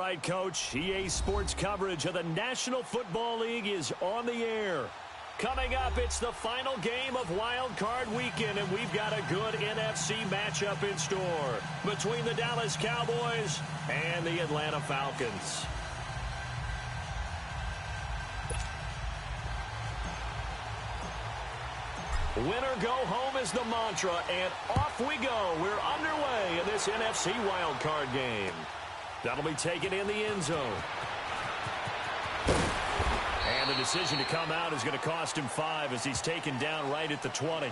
right, Coach. EA Sports coverage of the National Football League is on the air. Coming up, it's the final game of Wildcard Weekend, and we've got a good NFC matchup in store between the Dallas Cowboys and the Atlanta Falcons. Winner go home is the mantra, and off we go. We're underway in this NFC Wildcard game. That'll be taken in the end zone. And the decision to come out is going to cost him 5 as he's taken down right at the 20.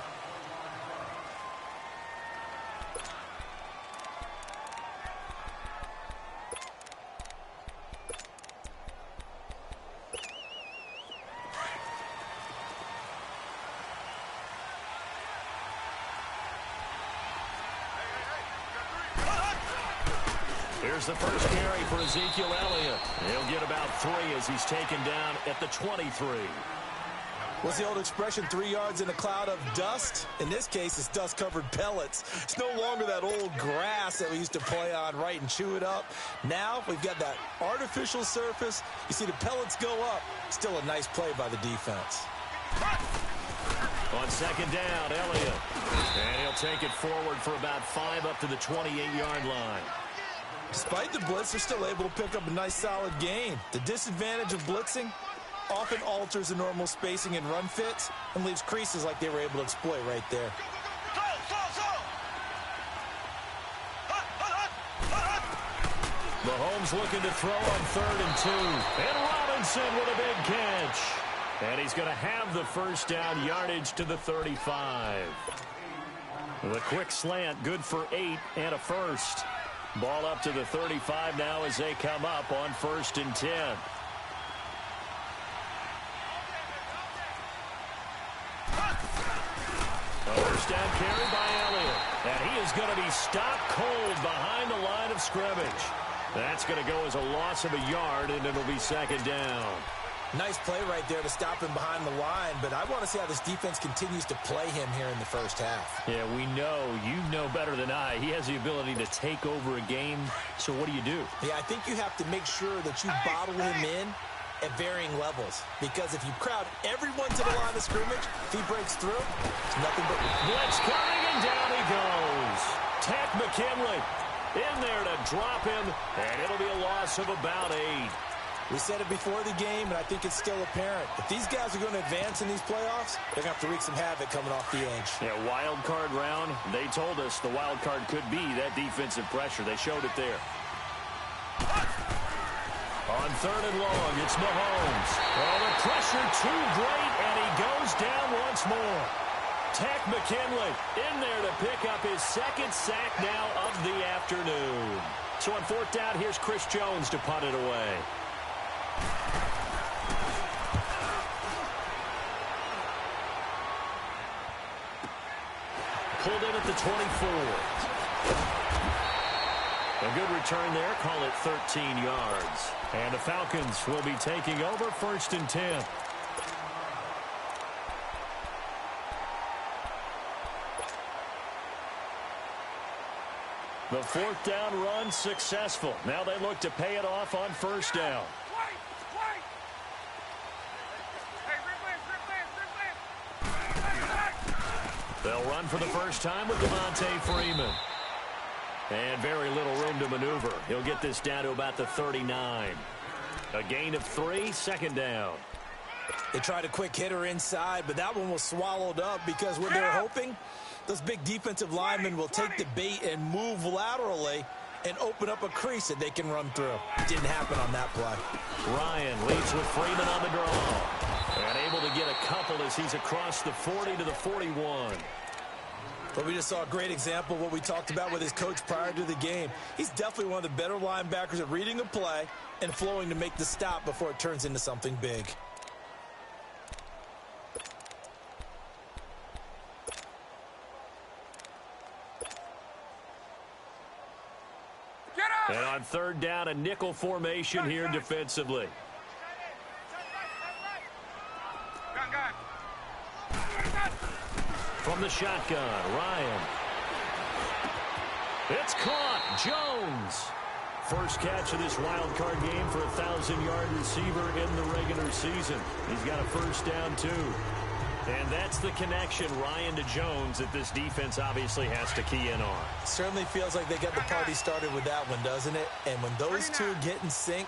Here's the first carry for Ezekiel Elliott. He'll get about 3 as he's taken down at the 23. What's the old expression, 3 yards in a cloud of dust? In this case, it's dust-covered pellets. It's no longer that old grass that we used to play on, right, and chew it up. Now we've got that artificial surface. You see the pellets go up. Still a nice play by the defense. On second down, Elliott. And he'll take it forward for about 5 up to the 28-yard line. Despite the blitz, they're still able to pick up a nice, solid gain. The disadvantage of blitzing often alters the normal spacing and run fits and leaves creases like they were able to exploit right there. Mahomes looking to throw on 3rd and 2. And Robinson with a big catch. And he's going to have the first down yardage to the 35. The quick slant, good for 8 and a first. Ball up to the 35 now as they come up on 1st and 10. A first down carry by Elliott. And he is going to be stopped cold behind the line of scrimmage. That's going to go as a loss of a yard, and it'll be 2nd down. Nice play right there to stop him behind the line, but I want to see how this defense continues to play him here in the first half. Yeah, we know. You know better than I. He has the ability to take over a game, so what do? Yeah, I think you have to make sure that you bottle him in at varying levels, because if you crowd everyone to the line of scrimmage, if he breaks through, it's nothing but... Blitz coming, and down he goes. Tech McKinley in there to drop him, and it'll be a loss of about 8. We said it before the game, and I think it's still apparent. If these guys are going to advance in these playoffs, they're going to have to wreak some havoc coming off the edge. Yeah, wild card round, they told us the wild card could be that defensive pressure. They showed it there. On 3rd and long, it's Mahomes. Oh, the pressure too great, and he goes down once more. Tech McKinley in there to pick up his 2nd sack now of the afternoon. So on 4th down, here's Chris Jones to punt it away. Pulled in at the 24. A good return there. Call it 13 yards. And the Falcons will be taking over 1st and 10. The 4th down run successful. Now they look to pay it off on 1st down. They'll run for the first time with Devontae Freeman. And very little room to maneuver. He'll get this down to about the 39. A gain of 3, 2nd down. They tried a quick hitter inside, but that one was swallowed up because when they're hoping, those big defensive linemen will take the bait and move laterally and open up a crease that they can run through. It didn't happen on that play. Ryan leads with Freeman on the draw. And able to get a couple as he's across the 40 to the 41. But we just saw a great example of what we talked about with his coach prior to the game. He's definitely one of the better linebackers at reading a play and flowing to make the stop before it turns into something big. And on 3rd down, a nickel formation here defensively. From the shotgun, Ryan. It's caught. Jones First catch of this wild card game for a 1,000-yard receiver in the regular season. He's got a first down, too. And that's the connection, Ryan to Jones, that this defense obviously has to key in on. Certainly feels like they got the party started with that one, doesn't it? And when those two get in sync,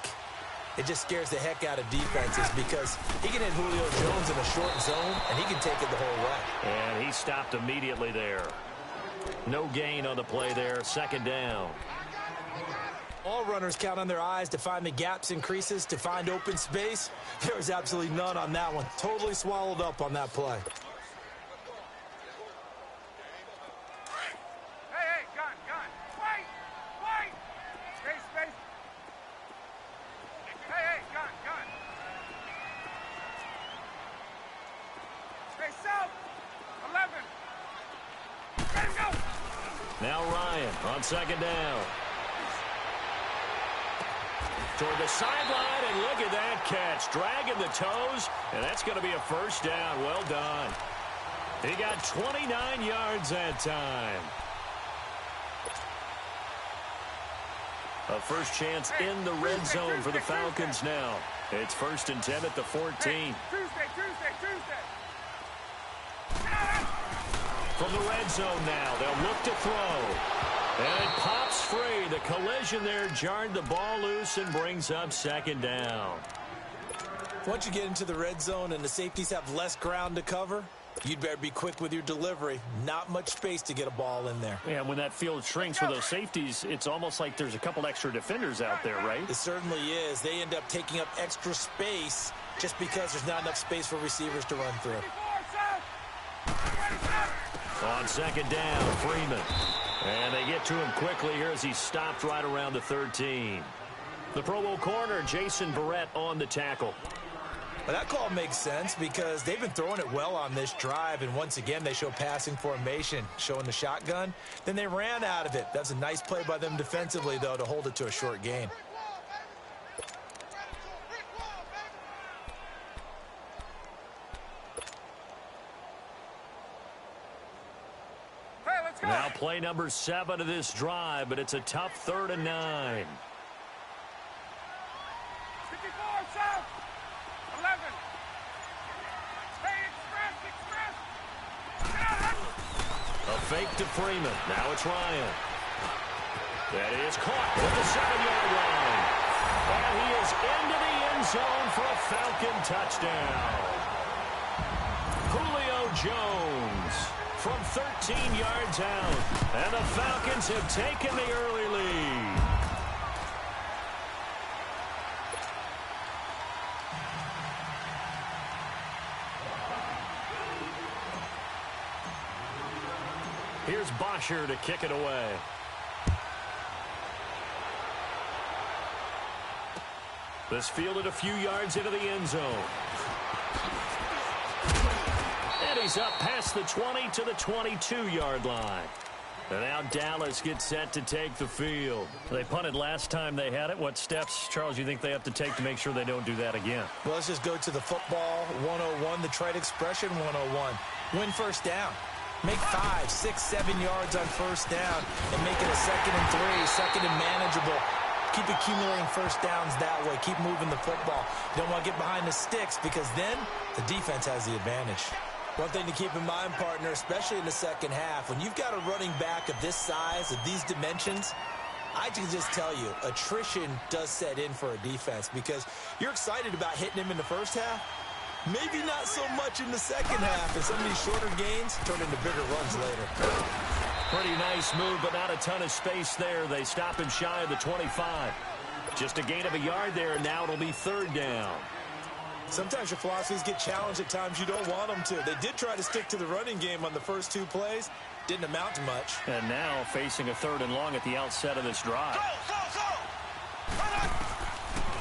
it just scares the heck out of defenses because he can hit Julio Jones in a short zone, and he can take it the whole way. And he stopped immediately there. No gain on the play there. Second down. All runners count on their eyes to find the gaps and creases, to find open space. There was absolutely none on that one. Totally swallowed up on that play. Hey, gun. Wait. Space. Hey, gun. Stay south. 11. Ready to go. Now Ryan on second down. Toward the sideline, and look at that catch. Dragging the toes, and that's going to be a first down. Well done. He got 29 yards that time. A first chance in the red zone for the Falcons now. It's 1st and 10 at the 14. Tuesday. From the red zone now, they'll look to throw. And it pops free. The collision there jarred the ball loose and brings up second down. Once you get into the red zone and the safeties have less ground to cover, you'd better be quick with your delivery. Not much space to get a ball in there. Yeah, when that field shrinks with those safeties, it's almost like there's a couple extra defenders out there, right? It certainly is. They end up taking up extra space just because there's not enough space for receivers to run through. On second down, Freeman. And they get to him quickly here as he stopped right around the 13. The Pro Bowl corner, Jason Verrett, on the tackle. Well, that call makes sense because they've been throwing it well on this drive, and once again they show passing formation, showing the shotgun. Then they ran out of it. That's a nice play by them defensively, though, to hold it to a short gain. Now play number 7 of this drive, but it's a tough 3rd and 9. 54, south. 11. Hey, express. A fake to Freeman. Now it's Ryan. That is caught at the 7-yard line. And he is into the end zone for a Falcon touchdown. Julio Jones from 13 yards out. And the Falcons have taken the early lead. Here's Bosher to kick it away. This fielded a few yards into the end zone. And he's up past the 20 to the 22-yard line. And now Dallas gets set to take the field. They punted last time they had it. What steps, Charles, you think they have to take to make sure they don't do that again? Well, let's just go to the football 101, the trite expression 101. Win first down. Make 5, 6, 7 yards on first down and make it a 2nd and 3, second and manageable. Keep accumulating first downs that way. Keep moving the football. You don't want to get behind the sticks because then the defense has the advantage. One thing to keep in mind, partner, especially in the second half, when you've got a running back of this size, of these dimensions, I can just tell you, attrition does set in for a defense because you're excited about hitting him in the first half. Maybe not so much in the second half, and some of these shorter gains turn into bigger runs later. Pretty nice move, but not a ton of space there. They stop him shy of the 25. Just a gain of a yard there, and now it'll be 3rd down. Sometimes your philosophies get challenged at times you don't want them to. They did try to stick to the running game on the first 2 plays. Didn't amount to much. And now facing a 3rd and long at the outset of this drive.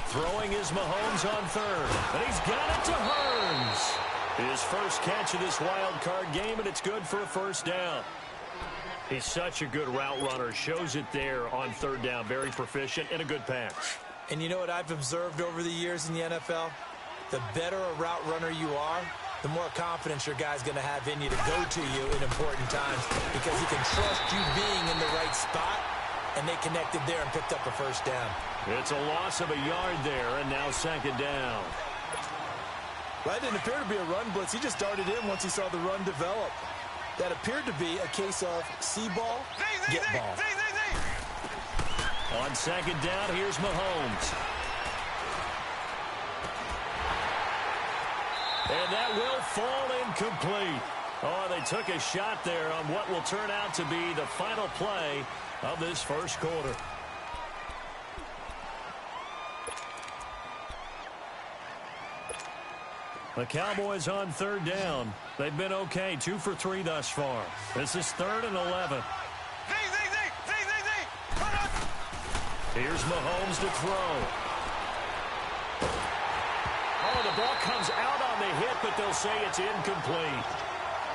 Throwing is Mahomes on 3rd. And he's got it to Hearns. His first catch of this wild card game, and it's good for a first down. He's such a good route runner. Shows it there on 3rd down. Very proficient and a good pass. And you know what I've observed over the years in the NFL? The better a route runner you are, the more confidence your guy's going to have in you to go to you in important times because he can trust you being in the right spot and they connected there and picked up a first down. It's a loss of a yard there, and now second down. Well, that didn't appear to be a run blitz. He just darted in once he saw the run develop. That appeared to be a case of see ball, get ball. On second down, here's Mahomes. And that will fall incomplete. Oh, they took a shot there on what will turn out to be the final play of this first quarter. The Cowboys on third down. They've been okay, 2 for 3 thus far. This is 3rd and 11. Here's Mahomes to throw. Oh, the ball comes out on the hit, but they'll say it's incomplete.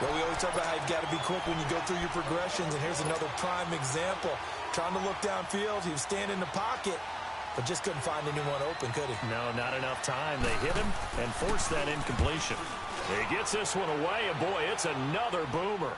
Well, we always talk about how you've got to be quick when you go through your progressions, and here's another prime example. Trying to look downfield, he was standing in the pocket, but just couldn't find anyone open, could he? No, not enough time. They hit him and forced that incompletion. He gets this one away, and boy, it's another boomer.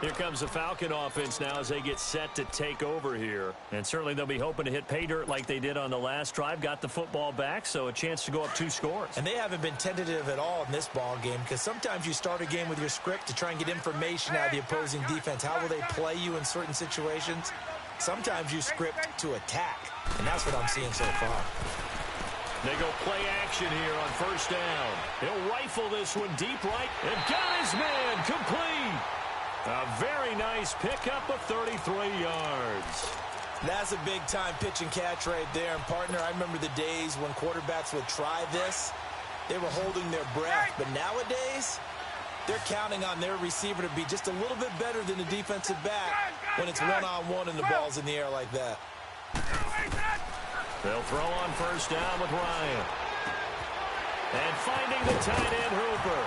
Here comes the Falcon offense now as they get set to take over here. And certainly they'll be hoping to hit pay dirt like they did on the last drive. Got the football back, so a chance to go up 2 scores. And they haven't been tentative at all in this ball game, because sometimes you start a game with your script to try and get information out of the opposing defense. How will they play you in certain situations? Sometimes you script to attack, and that's what I'm seeing so far. They go play action here on first down. He'll rifle this one deep right and got his man complete. A very nice pickup of 33 yards. That's a big-time pitch and catch right there. And, partner, I remember the days when quarterbacks would try this. They were holding their breath. But nowadays, they're counting on their receiver to be just a little bit better than the defensive back when it's one-on-one and the ball's in the air like that. They'll throw on first down with Ryan. And finding the tight end, Hooper.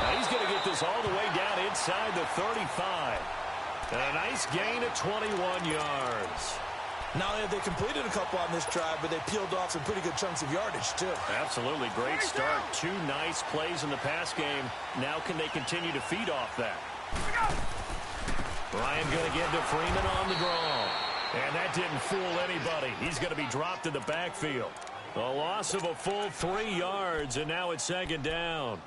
Now he's going to get this all the way down inside the 35. And a nice gain of 21 yards. Not only have they completed a couple on this drive, but they peeled off some pretty good chunks of yardage, too. Absolutely. Great start. 2 nice plays in the pass game. Now can they continue to feed off that? Ryan going to get to Freeman on the draw. And that didn't fool anybody. He's going to be dropped in the backfield. A loss of a full 3 yards, and now it's second down.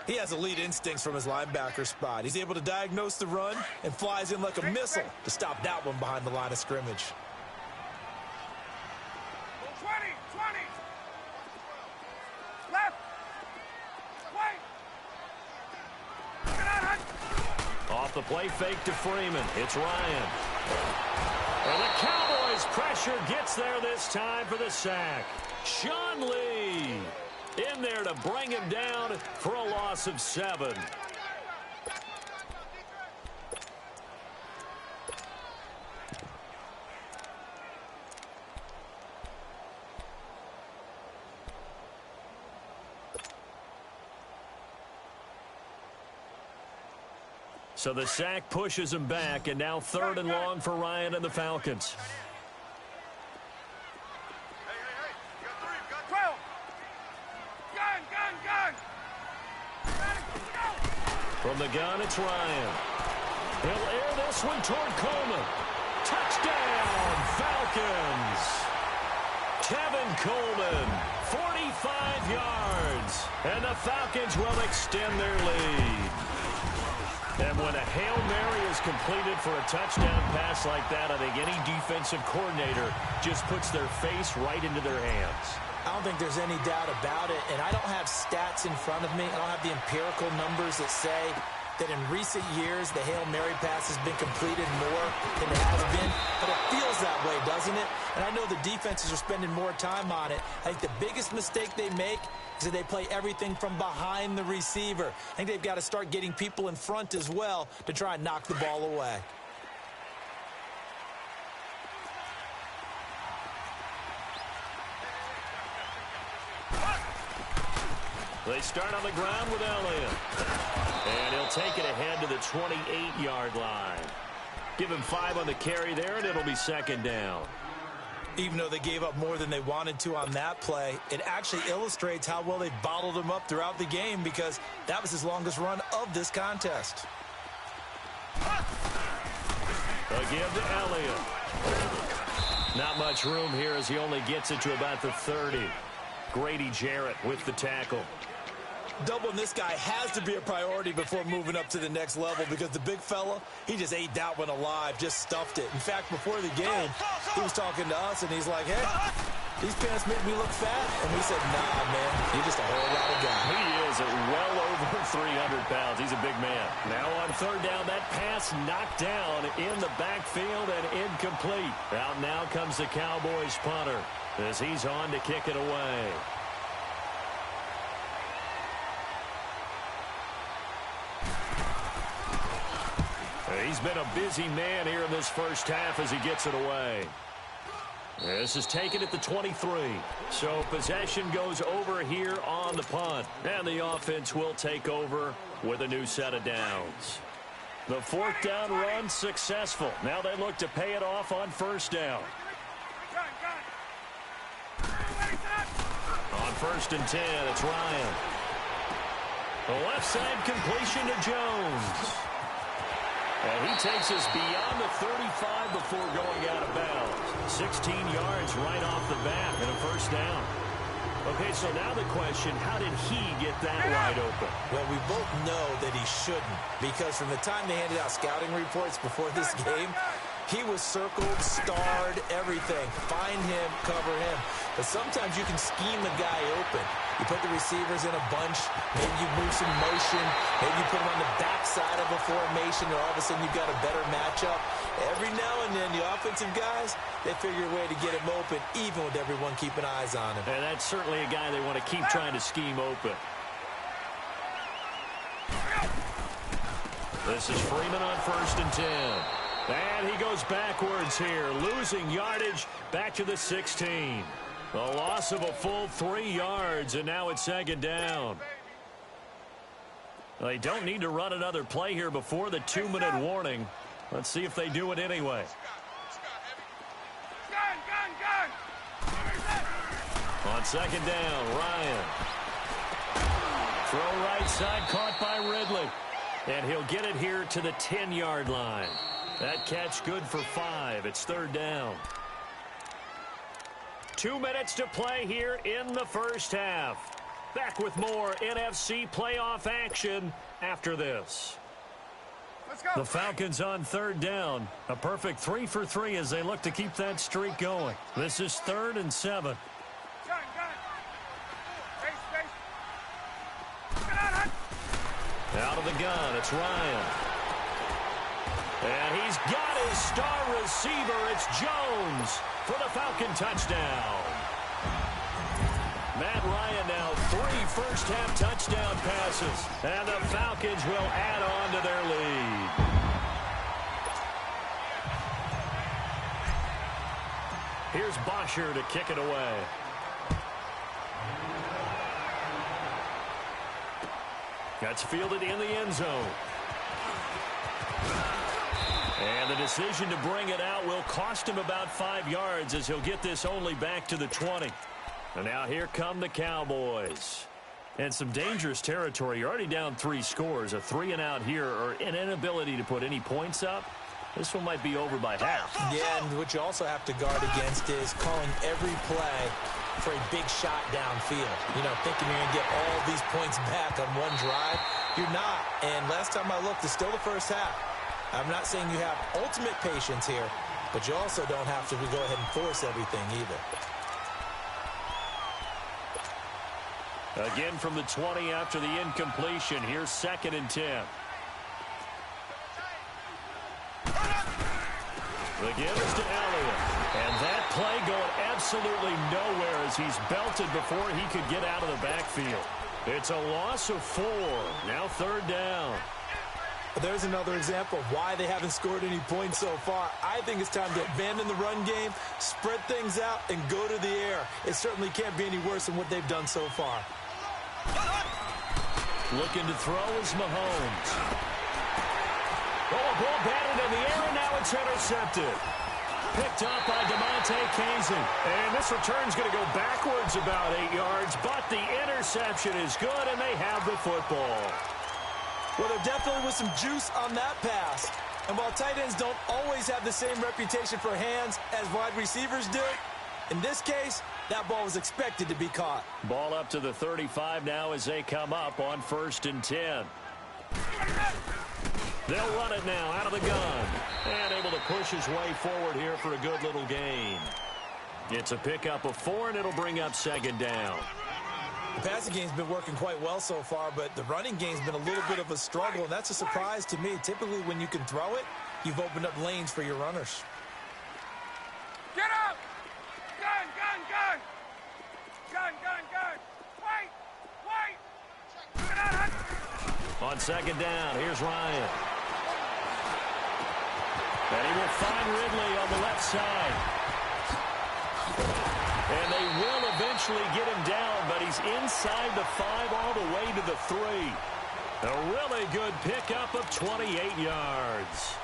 He has elite instincts from his linebacker spot. He's able to diagnose the run and flies in like a missile to stop that one behind the line of scrimmage. 20. Left. Wait. Off the play fake to Freeman. It's Ryan. And the Cowboys pressure gets there this time for the sack. Sean Lee in there to bring him down for a loss of 7. So the sack pushes him back, and now 3rd and long for Ryan and the Falcons. From the gun, it's Ryan. He'll air this one toward Coleman. Touchdown, Falcons. Kevin Coleman, 45 yards. And the Falcons will extend their lead. And when a Hail Mary is completed for a touchdown pass like that, I think any defensive coordinator just puts their face right into their hands. I don't think there's any doubt about it, and I don't have stats in front of me. I don't have the empirical numbers that say that in recent years the Hail Mary pass has been completed more than it has been, but it feels that way, doesn't it? And I know the defenses are spending more time on it. I think the biggest mistake they make is that they play everything from behind the receiver. I think they've got to start getting people in front as well to try and knock the ball away. They start on the ground with Elliott. And he'll take it ahead to the 28-yard line. Give him 5 on the carry there, and it'll be second down. Even though they gave up more than they wanted to on that play, it actually illustrates how well they bottled him up throughout the game, because that was his longest run of this contest. A give to Elliott. Not much room here as he only gets it to about the 30. Grady Jarrett with the tackle. Doubling this guy has to be a priority before moving up to the next level because the big fella, he just ate that one alive, just stuffed it. In fact, before the game, he was talking to us, and he's like, hey, these pants make me look fat. And we said, nah, man, you're just a whole lot of guy. He is at well over 300 pounds. He's a big man. Now on third down, that pass knocked down in the backfield and incomplete. Out now comes the Cowboys punter as he's on to kick it away. He's been a busy man here in this first half as he gets it away. This is taken at the 23. So possession goes over here on the punt. And the offense will take over with a new set of downs. The fourth down run successful. Now they look to pay it off on first down. On first and 10, it's Ryan. The left side completion to Jones. And he takes us beyond the 35 before going out of bounds. 16 yards right off the bat and a first down. Okay, so now the question, how did he get that wide open? Well, we both know that he shouldn't because from the time they handed out scouting reports before this game, he was circled, starred, everything. Find him, cover him. But sometimes you can scheme a guy open. You put the receivers in a bunch. Maybe you move some motion. Maybe you put them on the backside of a formation, or all of a sudden you've got a better matchup. Every now and then, the offensive guys, they figure a way to get him open, even with everyone keeping eyes on him. And that's certainly a guy they want to keep trying to scheme open. This is Freeman on first and 10. And he goes backwards here, losing yardage back to the 16. A loss of a full 3 yards, and now it's second down. They don't need to run another play here before the 2-minute warning. Let's see if they do it anyway. On second down, Ryan. Throw right side, caught by Ridley. And he'll get it here to the 10-yard line. That catch good for 5. It's third down. 2 minutes to play here in the first half. Back with more NFC playoff action after this. Let's go. The Falcons on third down. A perfect 3 for 3 as they look to keep that streak going. This is 3rd and 7. Gun. Face. Get out, Hunt. Out of the gun, it's Ryan. And he's got his star receiver. It's Jones for the Falcon touchdown. Matt Ryan now 3 first-half touchdown passes. And the Falcons will add on to their lead. Here's Bosher to kick it away. That's fielded in the end zone. And the decision to bring it out will cost him about 5 yards as he'll get this only back to the 20. And now here come the Cowboys. And some dangerous territory. You're already down 3 scores. A 3-and-out here or an inability to put any points up. This one might be over by half. Yeah, and what you also have to guard against is calling every play for a big shot downfield. You know, thinking you're going to get all these points back on one drive. You're not. And last time I looked, it's still the first half. I'm not saying you have ultimate patience here, but you also don't have to go ahead and force everything either. Again from the 20 after the incompletion. Here's 2nd and 10. The give is to Elliott. And that play going absolutely nowhere as he's belted before he could get out of the backfield. It's a loss of 4. Now third down. There's another example of why they haven't scored any points so far. I think it's time to abandon the run game, spread things out, and go to the air. It certainly can't be any worse than what they've done so far. Looking to throw is Mahomes. Oh, a ball batted in the air, and now it's intercepted. Picked up by DeMonte Kazin. And this return's going to go backwards about 8 yards, but the interception is good, and they have the football. Well, there definitely was some juice on that pass. And while tight ends don't always have the same reputation for hands as wide receivers do, in this case, that ball was expected to be caught. Ball up to the 35 now as they come up on 1st and 10. They'll run it now out of the gun. And able to push his way forward here for a good little gain. It's a pickup of 4, and it'll bring up 2nd down. The passing game's been working quite well so far, but the running game's been a little bit of a struggle, and that's a surprise to me. Typically, when you can throw it, you've opened up lanes for your runners. Get up! Gun, gun, gun! Gun, gun, gun! Wait! Wait! Get out! On 2nd down, here's Ryan. And he will find Ridley on the left side. And they will eventually get him down, but he's inside the 5 all the way to the 3. A really good pickup of 28 yards.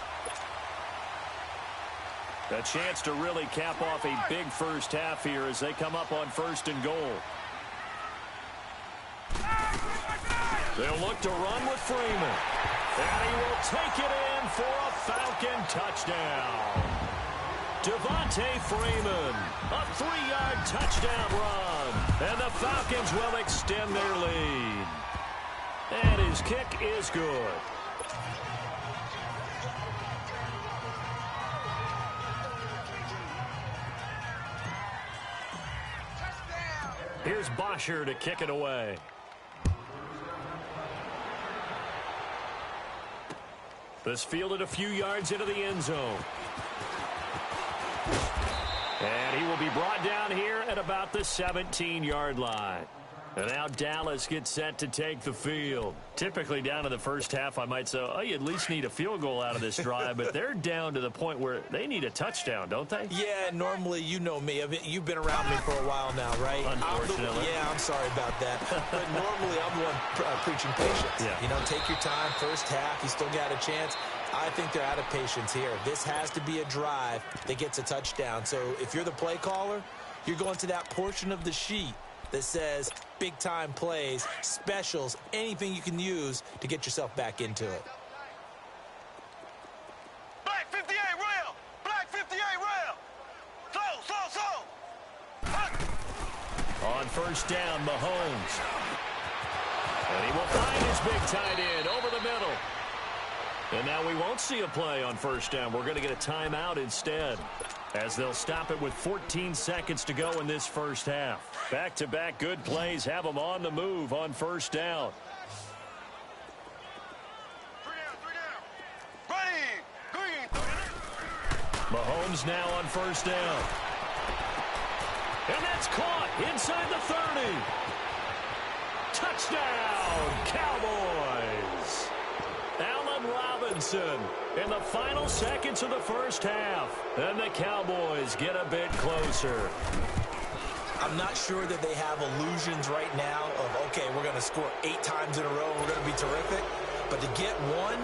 A chance to really cap off a big first half here as they come up on 1st and goal. They'll look to run with Freeman. And he will take it in for a Falcon touchdown. Devontae Freeman, a 3-yard touchdown run. And the Falcons will extend their lead. And his kick is good. Here's Bosher to kick it away. This fielded a few yards into the end zone. And he will be brought down here at about the 17-yard line. And now Dallas gets set to take the field. Typically down in the first half, I might say, oh, you at least need a field goal out of this drive. But they're down to the point where they need a touchdown, don't they? Yeah, normally, you know me. You've been around me for a while now, right? Unfortunately. I'm sorry about that. But normally, I'm the one preaching patience. Yeah. You know, take your time. First half, you still got a chance. I think they're out of patience here. This has to be a drive that gets a touchdown. So if you're the play caller, you're going to that portion of the sheet that says big-time plays, specials, anything you can use to get yourself back into it. Black 58 rail! Black 58 rail! Slow! On 1st down, Mahomes. And he will find his big tight end over the middle. And now we won't see a play on 1st down. We're going to get a timeout instead, as they'll stop it with 14 seconds to go in this first half. Back-to-back good plays have them on the move on 1st down. Mahomes now on 1st down. And that's caught inside the 30. Touchdown, Cowboys. Allen Robinson in the final seconds of the first half. And the Cowboys get a bit closer. I'm not sure that they have illusions right now of, okay, we're going to score 8 times in a row and we're going to be terrific. But to get one,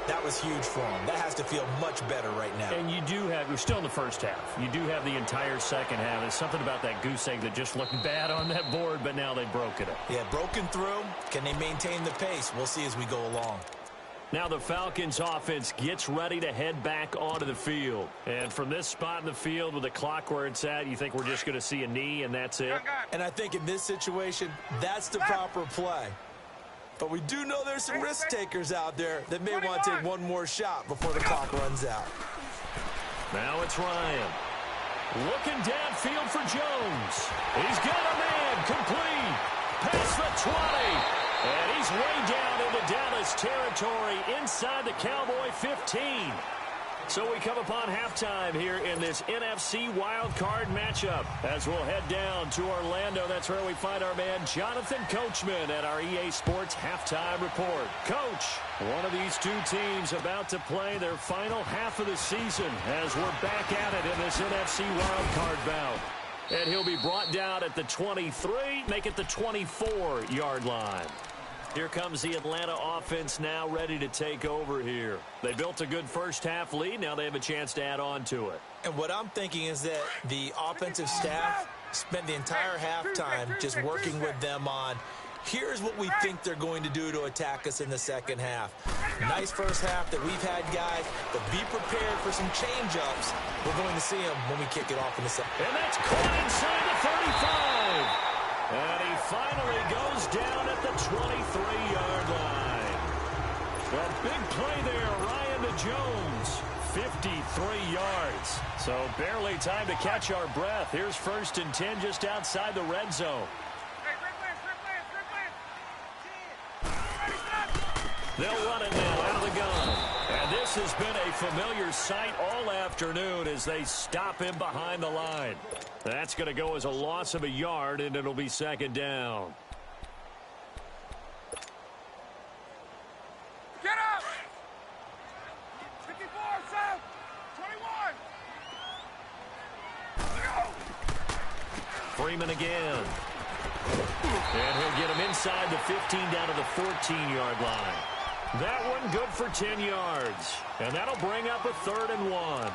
that was huge for them. That has to feel much better right now. And you do have, you're still in the first half. You do have the entire second half. There's something about that goose egg that just looked bad on that board, but now they've broken it. Yeah, broken through. Can they maintain the pace? We'll see as we go along. Now the Falcons offense gets ready to head back onto the field. And from this spot in the field with the clock where it's at, you think we're just going to see a knee and that's it? And I think in this situation, that's the proper play. But we do know there's some risk takers out there that may want to take one more shot before the clock runs out. Now it's Ryan. Looking downfield for Jones. He's got a man complete. Past the 20. And he's way down into Dallas territory inside the Cowboy 15. So we come upon halftime here in this NFC Wildcard matchup. As we'll head down to Orlando, that's where we find our man Jonathan Coachman at our EA Sports Halftime Report. Coach, one of these two teams about to play their final half of the season as we're back at it in this NFC Wildcard bout. And he'll be brought down at the 23, make it the 24-yard line. Here comes the Atlanta offense now ready to take over here. They built a good first half lead. Now they have a chance to add on to it. And what I'm thinking is that the offensive staff spent the entire halftime just working with them on Here's what we think they're going to do to attack us in the second half. Nice first half that we've had, guys, but be prepared for some change-ups. We're going to see them when we kick it off in the second. And that's caught inside the 35. And he finally goes down at the 23-yard line. A big play there, Ryan to Jones. 53 yards. So barely time to catch our breath. Here's 1st and 10 just outside the red zone. They'll run it now out of the gun. And this has been a familiar sight all afternoon as they stop him behind the line. That's going to go as a loss of a yard, and it'll be 2nd down. Get up! 54, south! 21! Go! Freeman again. And he'll get him inside the 15 down to the 14-yard line. That one good for 10 yards. And that'll bring up a 3rd and 1.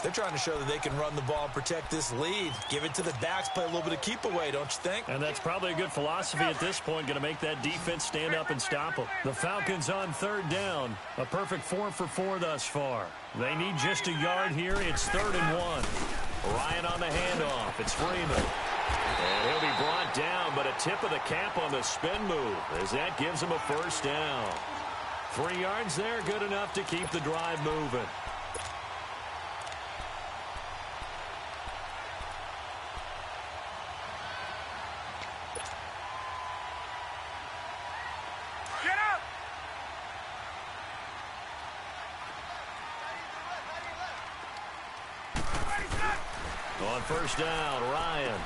They're trying to show that they can run the ball and protect this lead. Give it to the backs, play a little bit of keep away, don't you think? And that's probably a good philosophy at this point, going to make that defense stand up and stop them. The Falcons on 3rd down. A perfect 4 for 4 thus far. They need just a yard here. It's 3rd and 1. Ryan on the handoff. It's Freeman. And he'll be brought down, but a tip of the cap on the spin move as that gives him a 1st down. 3 yards there, good enough to keep the drive moving. Get up! On 1st down, Ryan.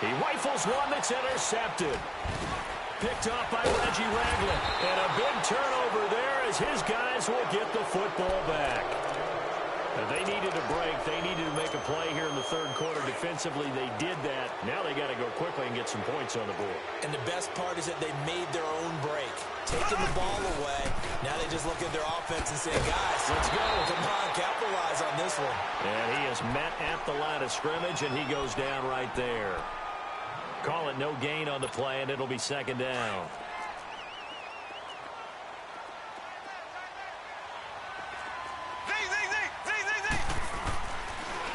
He rifles one that's intercepted. Picked off by Reggie Ragland. And a big turnover there as his guys will get the football back. And they needed a break. They needed to make a play here in the 3rd quarter defensively. They did that. Now they got to go quickly and get some points on the board. And the best part is that they made their own break. Taking the ball away. Now they just look at their offense and say, guys, let's go. Come on, capitalize on this one. And he is met at the line of scrimmage, and he goes down right there. Call it no gain on the play, and it'll be 2nd down.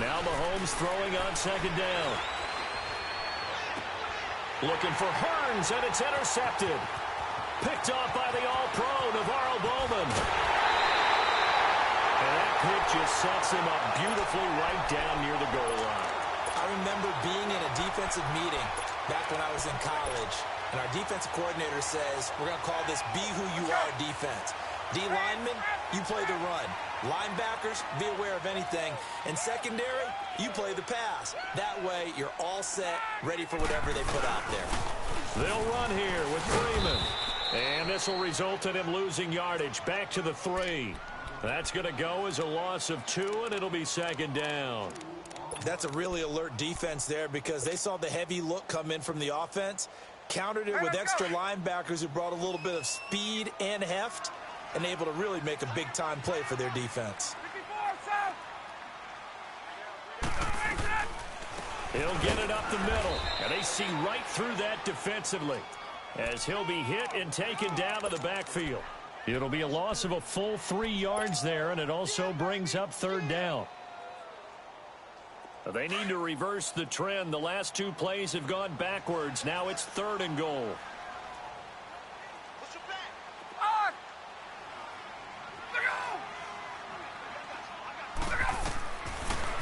Now Mahomes throwing on 2nd down. Looking for Hearns, and it's intercepted. Picked off by the All-Pro, Navarro Bowman. And that pick just sets him up beautifully right down near the goal line. I remember being in a defensive meeting back when I was in college, and our defensive coordinator says, we're going to call this Be Who You Are defense. D linemen, you play the run. Linebackers, be aware of anything. And secondary, you play the pass. That way, you're all set, ready for whatever they put out there. They'll run here with Freeman. And this will result in him losing yardage back to the 3. That's going to go as a loss of 2, and it'll be 2nd down. That's a really alert defense there because they saw the heavy look come in from the offense, countered it with extra linebackers who brought a little bit of speed and heft, and able to really make a big-time play for their defense. He'll get it up the middle, and they see right through that defensively as he'll be hit and taken down to the backfield. It'll be a loss of a full 3 yards there, and it also brings up 3rd down. They need to reverse the trend. The last 2 plays have gone backwards. Now it's 3rd and goal.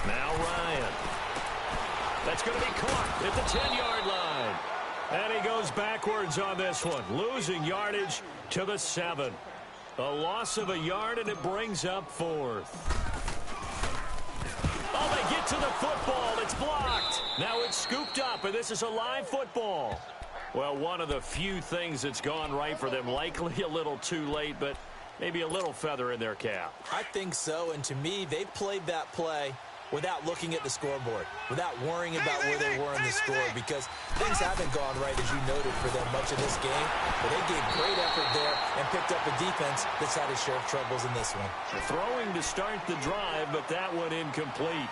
Now Ryan. That's going to be caught at the 10-yard line. And he goes backwards on this one, losing yardage to the 7. A loss of a yard, and it brings up 4th. Oh, they get to the football. It's blocked. Now it's scooped up, and this is a live football. Well, one of the few things that's gone right for them. Likely a little too late, but maybe a little feather in their cap. I think so, and to me, they played that play without looking at the scoreboard, without worrying about where they were in the score, because things haven't gone right, as you noted, for them much of this game. But they gave great effort there and picked up a defense that's had its share of troubles in this one. Throwing to start the drive, but that one incomplete.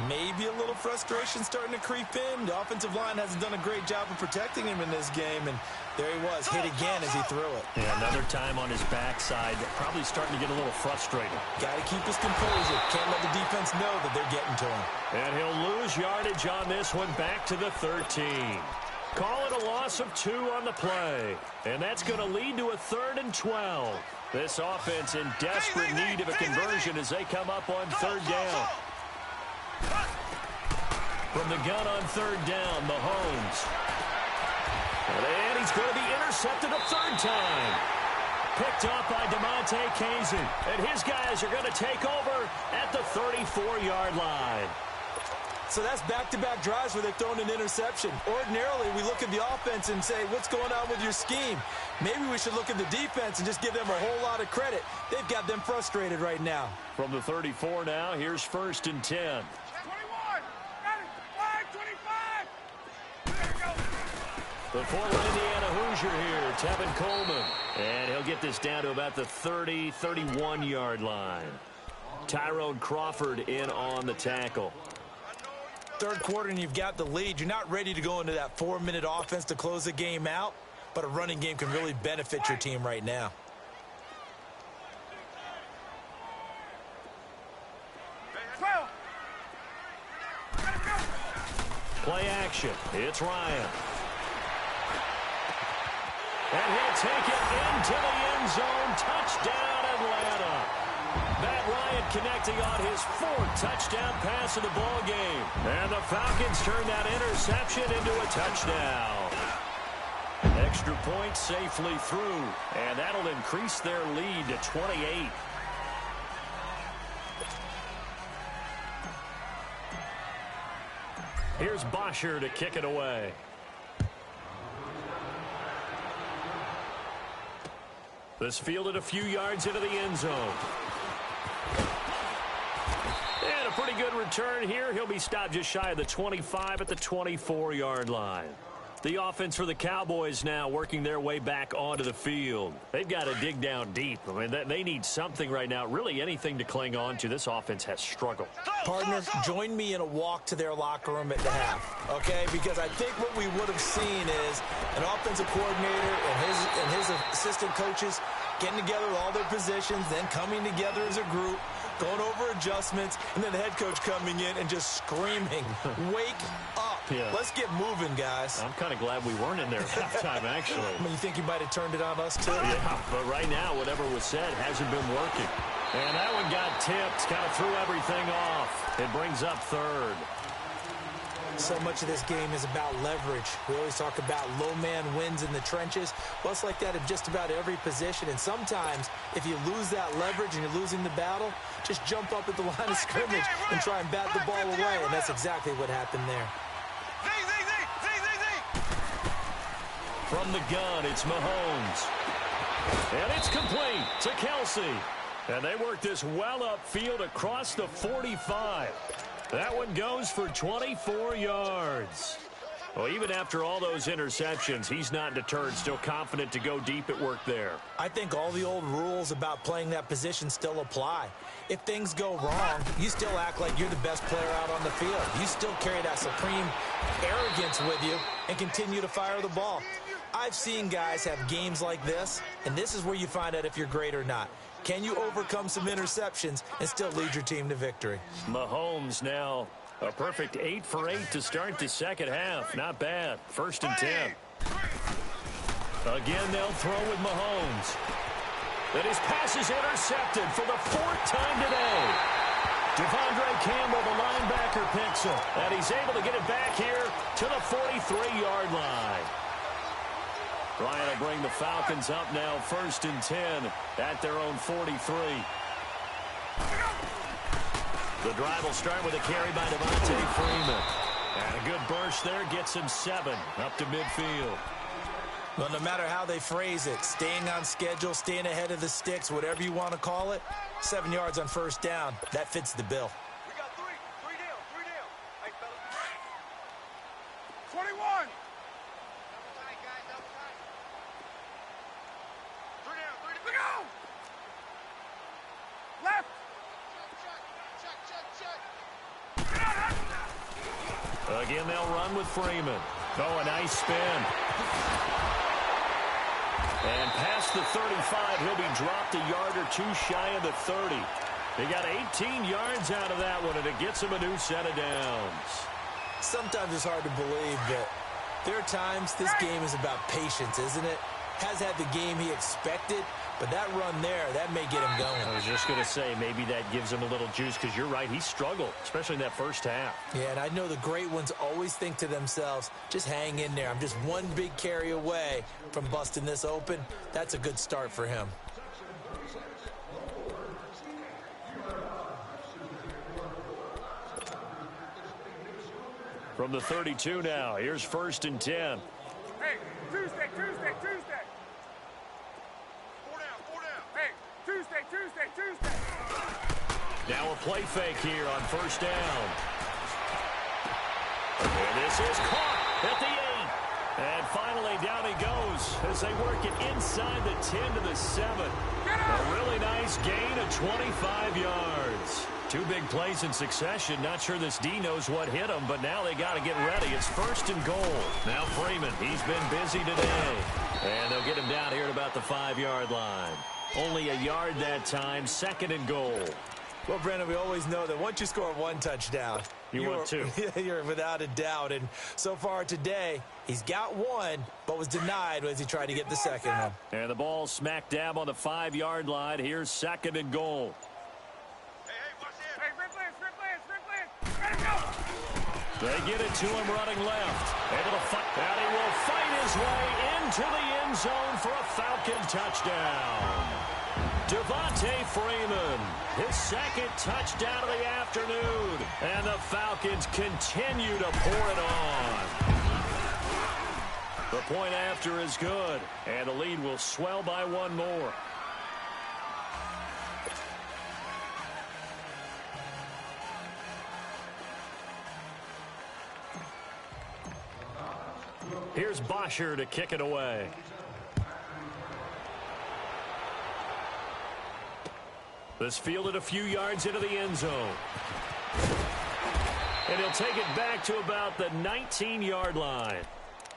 Maybe a little frustration starting to creep in. The offensive line hasn't done a great job of protecting him in this game, and there he was, hit again as he threw it. Yeah, another time on his backside, probably starting to get a little frustrated. Got to keep his composure. Can't let the defense know that they're getting to him. And he'll lose yardage on this one, back to the 13. Call it a loss of 2 on the play, and that's going to lead to a 3rd and 12. This offense in desperate need of a conversion as they come up on 3rd down. From the gun on 3rd down, Mahomes. And he's going to be intercepted a 3rd time. Picked off by DeMonte Kazin. And his guys are going to take over at the 34-yard line. So that's back-to-back drives where they've thrown an interception. Ordinarily, we look at the offense and say, what's going on with your scheme? Maybe we should look at the defense and just give them a whole lot of credit. They've got them frustrated right now. From the 34 now, here's 1st and 10. 21. Got it. 5, 25. There you go. The former Indiana Hoosier here, Tevin Coleman. And he'll get this down to about the 30, 31-yard line. Tyrone Crawford in on the tackle. 3rd quarter and you've got the lead. You're not ready to go into that 4-minute offense to close the game out, but a running game can really benefit your team right now. Play action. It's Ryan. And he'll take it into the end zone. Touchdown, Atlanta. Matt Ryan connecting on his 4th touchdown pass of the ball game. And the Falcons turn that interception into a touchdown. Extra point safely through. And that'll increase their lead to 28. Here's Bosher to kick it away. This fielded a few yards into the end zone. And a pretty good return here. He'll be stopped just shy of the 25 at the 24-yard line. The offense for the Cowboys now working their way back onto the field. They've got to dig down deep. I mean, they need something right now, really anything to cling on to. This offense has struggled. Partner, join me in a walk to their locker room at the half, okay? Because I think what we would have seen is an offensive coordinator and his assistant coaches getting together with all their positions, then coming together as a group, going over adjustments, and then the head coach coming in and just screaming, wake up. Yeah. Let's get moving, guys. I'm kind of glad we weren't in there at halftime, actually. I mean, you think he might have turned it on us, too? Yeah, but right now, whatever was said hasn't been working. And that one got tipped, kind of threw everything off. It brings up 3rd. So much of this game is about leverage. We always talk about low man wins in the trenches. Well, it's like that in just about every position. And sometimes, if you lose that leverage and you're losing the battle, just jump up at the line of scrimmage and try and bat the ball away. And that's exactly what happened there. From the gun, it's Mahomes. And it's complete to Kelsey. And they work this well upfield across the 45. That one goes for 24 yards. Well, even after all those interceptions, he's not deterred, still confident to go deep at work there. I think all the old rules about playing that position still apply. If things go wrong, you still act like you're the best player out on the field. You still carry that supreme arrogance with you and continue to fire the ball. I've seen guys have games like this, and this is where you find out if you're great or not. Can you overcome some interceptions and still lead your team to victory? Mahomes now a perfect 8 for 8 to start the second half. Not bad. 1st and 10. Again, they'll throw with Mahomes. But his pass is intercepted for the 4th time today. Devondre Campbell, the linebacker, picks it. And he's able to get it back here to the 43-yard line. Ryan will bring the Falcons up now 1st and 10 at their own 43. The drive will start with a carry by Devontae Freeman. And a good burst there gets him 7 up to midfield. Well, no matter how they phrase it, staying on schedule, staying ahead of the sticks, whatever you want to call it, 7 yards on 1st down, that fits the bill. We got 3 down. Hey, fellas. 21. Go! Left! Check. Get out Again, they'll run with Freeman. Oh, a nice spin. And past the 35, he'll be dropped a yard or two shy of the 30. They got 18 yards out of that one, and it gets him a new set of downs. Sometimes it's hard to believe, but there are times this game is about patience, isn't it? Has had the game he expected, but that run there, that may get him going. I was just going to say, maybe that gives him a little juice, because you're right, he struggled, especially in that first half. Yeah, and I know the great ones always think to themselves, just hang in there. I'm just one big carry away from busting this open. That's a good start for him. From the 32 now, here's 1st and 10. Hey, Tuesday. Hey, Tuesday. Now a play fake here on 1st down. And this is caught at the 8. And finally down he goes as they work it inside the 10 to the 7. A really nice gain of 25 yards. Two big plays in succession. Not sure this D knows what hit him, but now they got to get ready. It's 1st and goal. Now Freeman, he's been busy today. And they'll get him down here at about the 5-yard line. Only a yard that time, 2nd and goal. Well, Brandon, we always know that once you score one touchdown, want two. You're without a doubt. And so far today, he's got one, but was denied as he tried to get the second one. And the ball smack dab on the 5-yard line. Here's 2nd and goal. They get it to him running left. Able to fight. And he will fight his way into the end zone for a Falcon touchdown. Devontae Freeman, his 2nd touchdown of the afternoon. And the Falcons continue to pour it on. The point after is good. And the lead will swell by one more. Here's Bosher to kick it away. This fielded a few yards into the end zone. And he'll take it back to about the 19-yard line.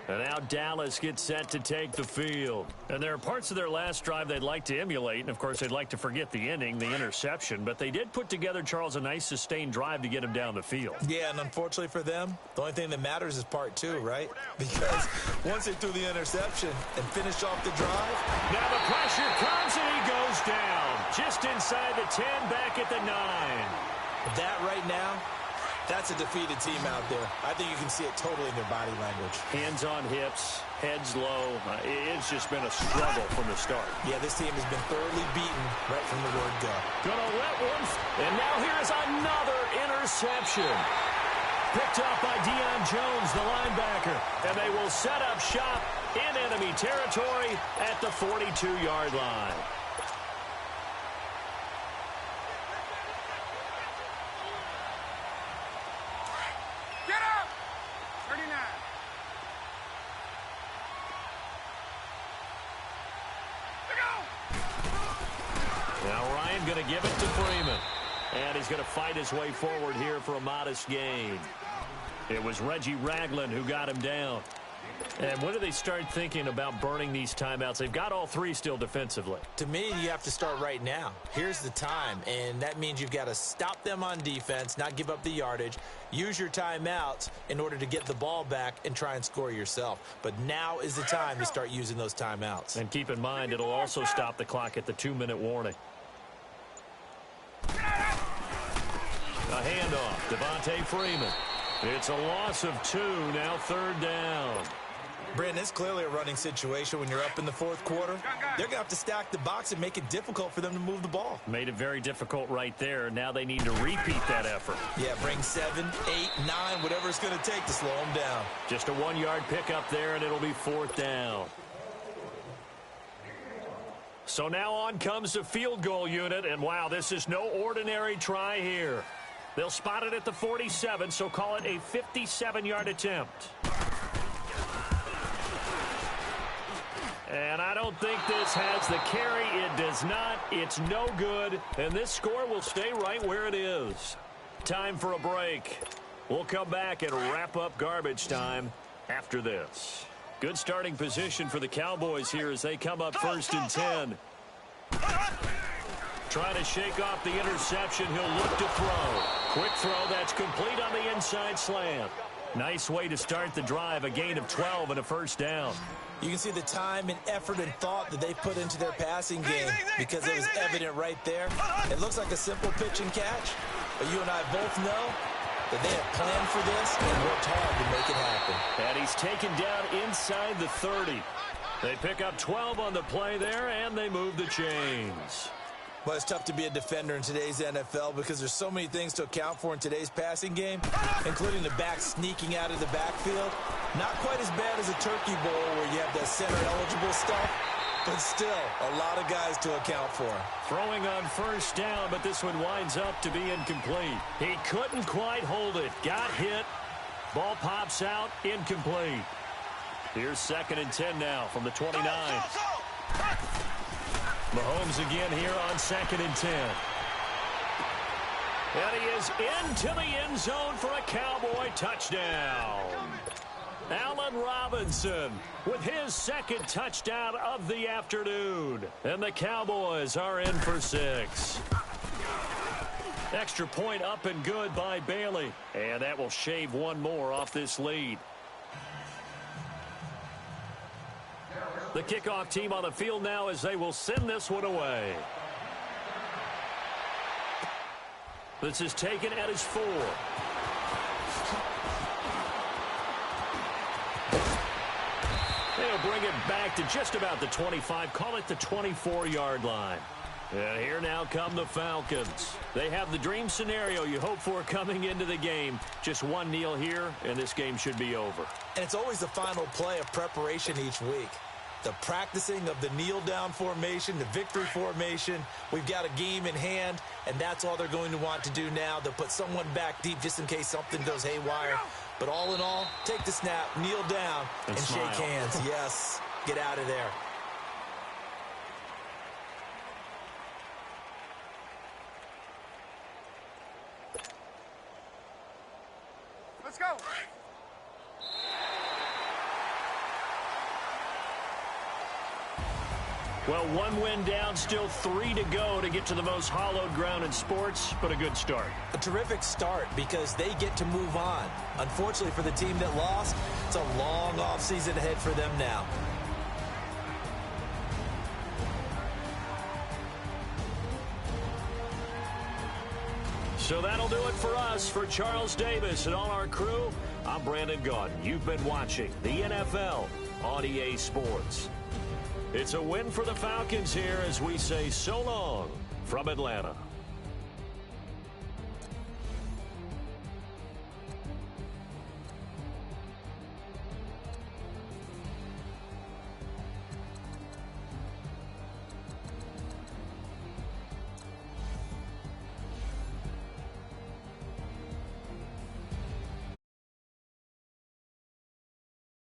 And now Dallas gets set to take the field. And there are parts of their last drive they'd like to emulate. And, of course, they'd like to forget the inning, the interception. But they did put together, Charles, a nice sustained drive to get him down the field. Yeah, and unfortunately for them, the only thing that matters is part 2, right? Because once they threw the interception and finished off the drive. Now the pressure comes and he goes down. Just inside the 10, back at the 9. That right now, that's a defeated team out there. I think you can see it totally in their body language. Hands on hips, heads low. It's just been a struggle from the start. Yeah, this team has been thoroughly beaten right from the word go. Gonna let one. And now here's another interception. Picked up by Deion Jones, the linebacker. And they will set up shop in enemy territory at the 42-yard line. Going to give it to Freeman. And he's going to fight his way forward here for a modest gain. It was Reggie Ragland who got him down. And when do they start thinking about burning these timeouts? They've got all 3 still defensively. To me, you have to start right now. Here's the time, and that means you've got to stop them on defense, not give up the yardage, use your timeouts in order to get the ball back and try and score yourself. But now is the time to start using those timeouts. And keep in mind, it'll also stop the clock at the 2-minute warning. A handoff, Devontae Freeman. It's a loss of 2, now 3rd down. Brandon, it's clearly a running situation when you're up in the 4th quarter. They're going to have to stack the box and make it difficult for them to move the ball. Made it very difficult right there. Now they need to repeat that effort. Yeah, bring 7, 8, 9, whatever it's going to take to slow them down. Just a 1-yard pickup there, and it'll be 4th down. So now on comes the field goal unit, and wow, this is no ordinary try here. They'll spot it at the 47, so call it a 57-yard attempt. And I don't think this has the carry. It does not. It's no good, and this score will stay right where it is. Time for a break. We'll come back and wrap up garbage time after this. Good starting position for the Cowboys here as they come up 1st and 10. Trying to shake off the interception. He'll look to throw. Quick throw. That's complete on the inside slant. Nice way to start the drive. A gain of 12 and a first down. You can see the time and effort and thought that they put into their passing game because it was evident right there. It looks like a simple pitch and catch, but you and I both know that they have planned for this and worked hard to make it happen. And he's taken down inside the 30. They pick up 12 on the play there, and they move the chains. Well, it's tough to be a defender in today's NFL because there's so many things to account for in today's passing game, including the back sneaking out of the backfield. Not quite as bad as a turkey bowl where you have that center-eligible stuff, but still a lot of guys to account for. Throwing on first down, but this one winds up to be incomplete. He couldn't quite hold it. Got hit. Ball pops out. Incomplete. Here's 2nd and 10 now from the 29. Mahomes again here on 2nd and 10. And he is into the end zone for a Cowboy touchdown. Allen Robinson with his 2nd touchdown of the afternoon. And the Cowboys are in for 6. Extra point up and good by Bailey. And that will shave one more off this lead. The kickoff team on the field now as they will send this one away. This is taken at his 4. They'll bring it back to just about the 25. Call it the 24-yard line. And here now come the Falcons. They have the dream scenario you hope for coming into the game. Just one kneel here, and this game should be over. And it's always the final play of preparation each week. The practicing of the kneel-down formation, the victory formation. We've got a game in hand, and that's all they're going to want to do now. They'll put someone back deep just in case something goes haywire. But all in all, take the snap, kneel down, and shake hands. Yes, get out of there. Let's go. Well, 1 win down, still 3 to go to get to the most hallowed ground in sports, but a good start. A terrific start because they get to move on. Unfortunately for the team that lost, it's a long offseason ahead for them now. So that'll do it for us. For Charles Davis and all our crew, I'm Brandon Gaudin. You've been watching the NFL on EA Sports. It's a win for the Falcons here as we say so long from Atlanta.